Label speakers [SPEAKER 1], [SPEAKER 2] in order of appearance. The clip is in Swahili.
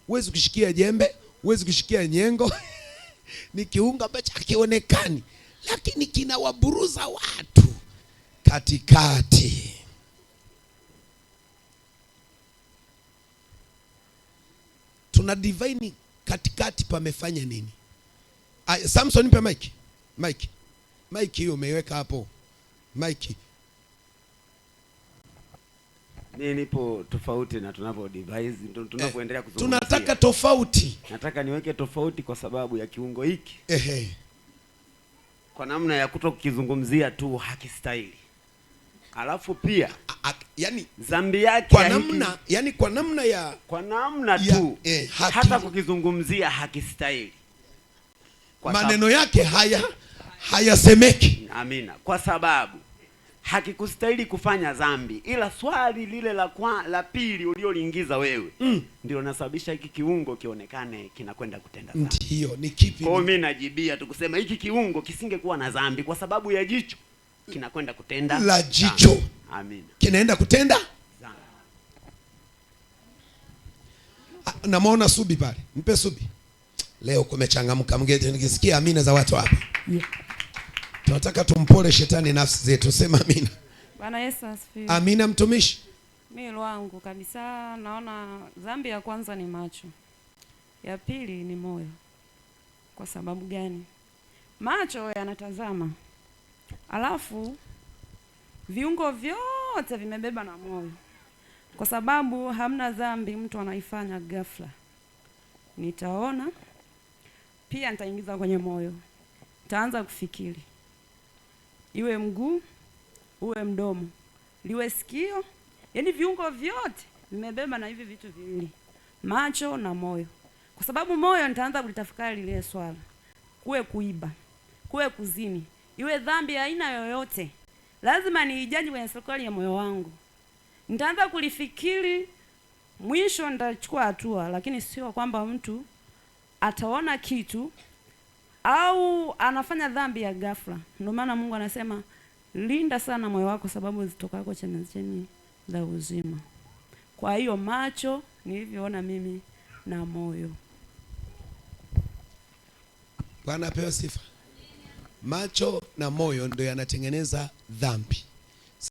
[SPEAKER 1] huwezi kushikia jembe, huwezi kushikia nyengo. Ni kiungo ambacho hakionekani, lakini kinawaburuza watu katikati. Tuna divine katikati pamefanya nini? Samson, nipe mic. Mic hiyo umeiweka hapo. Mic.
[SPEAKER 2] Mimi nipo tofauti na tunapo device tunapoendelea kuzungumzia.
[SPEAKER 1] Tunataka tofauti.
[SPEAKER 2] Nataka niweke tofauti kwa sababu ya kiungo hiki. Kwa namna ya kutokizungumzia tu hakistahili. Alafu pia
[SPEAKER 1] yani
[SPEAKER 2] dhambi yake
[SPEAKER 1] kwa namna yani kwa namna
[SPEAKER 2] tu hata kukizungumzia hakistahili.
[SPEAKER 1] Maneno yake hayasemeki.
[SPEAKER 2] Amina. Kwa sababu hakikustahili kufanya dhambi, ila swali lile la pili ulioliingiza wewe ndio linasababisha hiki kiungo kionekane kinakwenda kutenda dhambi.
[SPEAKER 1] Ndio, ni kipi?
[SPEAKER 2] Kwa mimi najibia tu kusema hiki kiungo kisingekuwa na dhambi kwa sababu ya jicho kinakwenda kutenda
[SPEAKER 1] la jicho.
[SPEAKER 2] Amina.
[SPEAKER 1] Kinaenda kutenda dhambi. Namuona Subi pale. Mpe Subi. Leo kumechangamka, mgeni nikisikia amina za watu hapa. Tunataka tumpole shetani nafsi zetu. Sema amina.
[SPEAKER 3] Bwana Yesu asifiwe.
[SPEAKER 1] Amina mtumishi.
[SPEAKER 3] Mimi wangu kabisa naona dhambi ya kwanza ni macho. Ya pili ni moyo. Kwa sababu gani? Macho yanatazama. Alafu viungo vyote vimebeba na moyo. Kwa sababu hamna dhambi mtu anaifanya ghafla. Nitaona pia nitaingiza kwenye moyo. Nitaanza kufikiri. Iwe mguu, uwe mdomo, liwe sikio, yaani viungo vyote vimebeba na hivi vitu viwili, macho na moyo. Kwa sababu moyo nitaanza kulitafakari lile swala. Kuwe kuiba, kuwe kuzini, iwe dhambi ya aina yoyote, lazima niijaji kwenye serikali ya moyo wangu. Nitaanza kulifikiri, mwisho nitachukua hatua, lakini sio kwamba mtu ataona kitu au anafanya dhambi ya ghafla. Ndio maana Mungu anasema linda sana moyo wako sababu zitokako chemchemi za uzima. Kwa hiyo macho nilivyoona mimi na moyo.
[SPEAKER 1] Bwana apewe sifa. Macho na moyo ndio yanatengeneza dhambi.